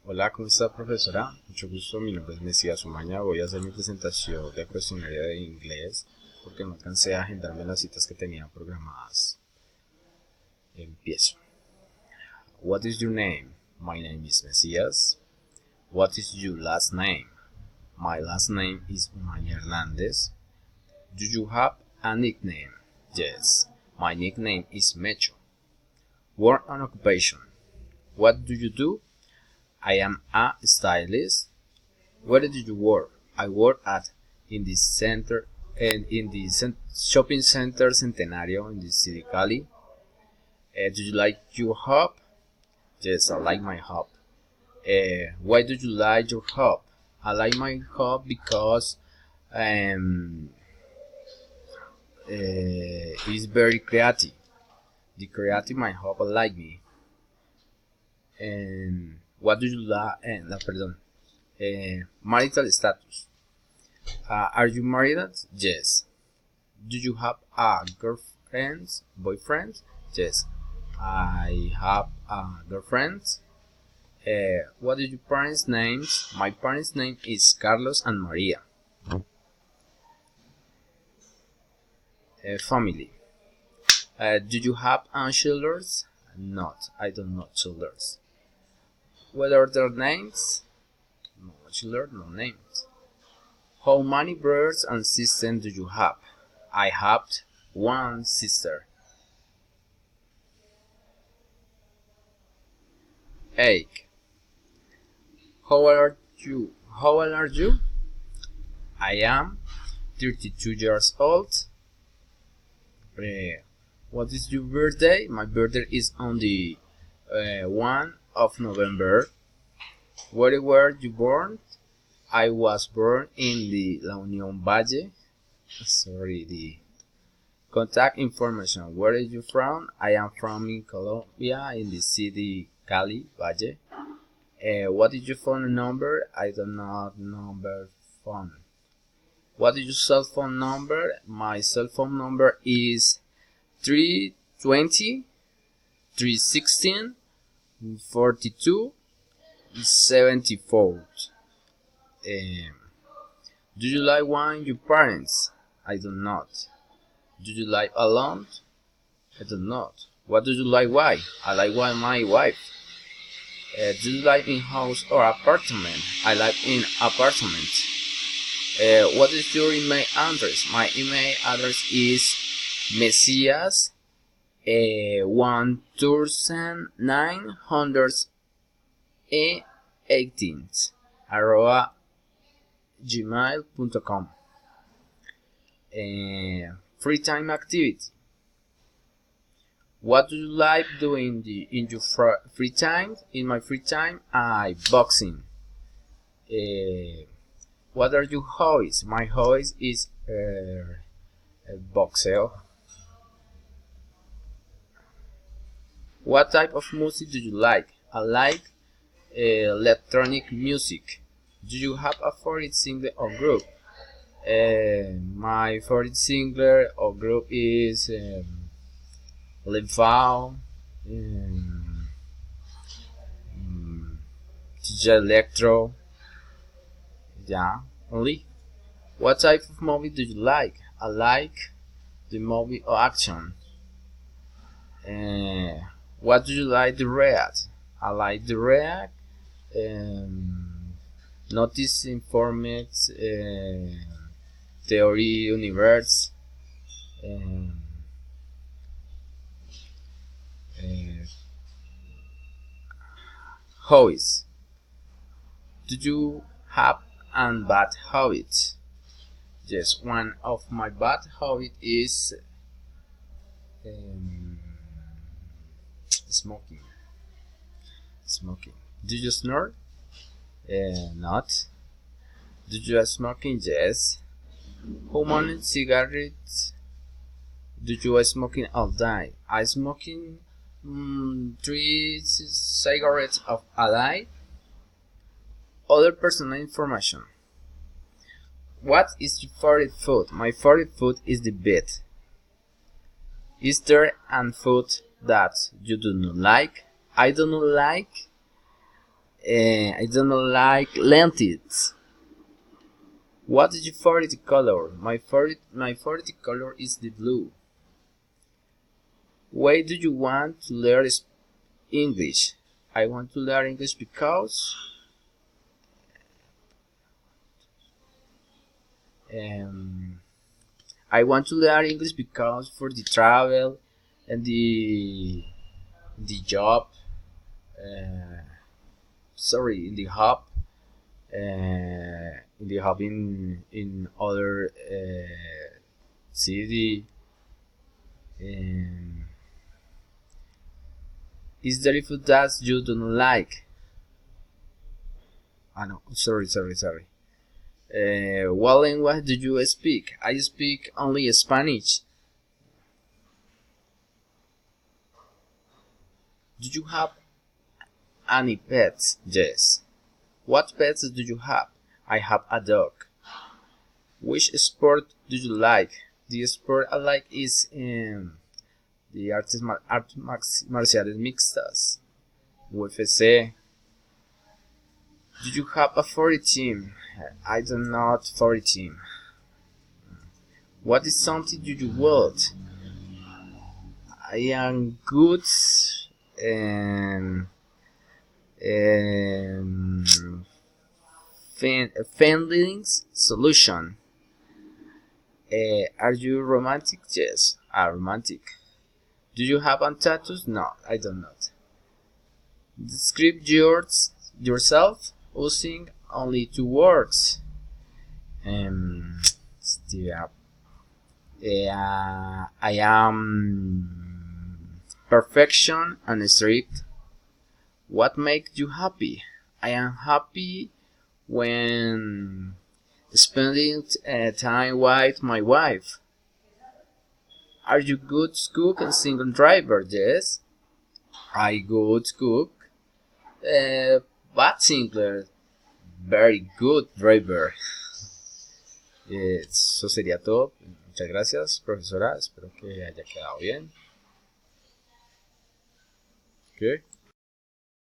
Hola, ¿cómo está, profesora? Mucho gusto, mi nombre es Mesías Umaña. Voy a hacer mi presentación de cuestionario de inglés porque no alcancé a agendarme las citas que tenía programadas. Empiezo. What is your name? My name is Mesías. What is your last name? My last name is Umaña Hernández. Do you have a nickname? Yes, my nickname is Mecho. Work and occupation. What do you do? I am a stylist. Where do you work? I work at in the center and in the shopping center Centenario in the city Cali. Do you like your hub? Yes, I like my hub. Why do you like your hub? I like my hub because it's very creative. The creative my hub like me. And what do you like? Marital status. Are you married? Yes. Do you have a girlfriend, boyfriend? Yes. I have a girlfriend. What are your parents' names? My parents' name is Carlos and Maria. Family. Do you have children? Not. I don't know children. What are their names? No children, no names. How many brothers and sisters do you have? I have one sister. Age. How old are you? How old are you? I am 32 years old. What is your birthday? My birthday is on the 1 of November. Where were you born? I was born in the La Union Valle. The contact information. Where are you from? I am from in Colombia, in the city Cali, Valle. What is your phone number? I do not number phone. What is your cell phone number? My cell phone number is 320 316 42 74. Do you like wine your parents? I do not. Do you like alone? I do not. What do you like why? I like wine my wife. Do you like in house or apartment? I like in apartment. What is your email address? My email address is Messias 1918 @gmail.com. Free time activity. What do you like doing in your free time? In my free time, I boxing. What are your hobbies? My hobbies is boxeo. What type of music do you like? I like electronic music. Do you have a favorite singer or group? My favorite singer or group is Levao, DJ Electro. Yeah, only. What type of movie do you like? I like the movie or action. What do you like to read? I like to read notice informed theory universe hobbies. Do you have and bad habits? Yes, one of my bad habits is smoking. Smoking. Do you snore? Not. Do you smoking? Yes. How many cigarettes do you smoking all day? I smoking 3 cigarettes of a day. Other personal information. What is your favorite food? My favorite food is the beet. Is there an food that you do not like? I do not like I don't like lentils. What is your favorite color? My favorite color is the blue. Why do you want to learn English? I want to learn English because um, I want to learn English because for the travel and the job. Uh, Sorry, in the hub. In the hub in other city. Um, is there food that you don't like? Ah no, sorry. What language do you speak? I speak only Spanish. Do you have any pets? Yes. What pets do you have? I have a dog. Which sport do you like? The sport I like is the marciales mixtas, UFC. Do you have a favorite team? I do not favorite team. What is something do you want? I am good and um, feelings solution. Are you romantic? Yes, I'm romantic. Do you have any tattoos? No, I do not. Describe yourself using only two words. Um, yeah, I am perfection and strict. What makes you happy? I am happy when spending time with my wife. Are you good cook and single driver? Yes, I good cook, but single, very good driver. Eso sería todo. Muchas gracias, profesora. Espero que haya quedado bien. Okay.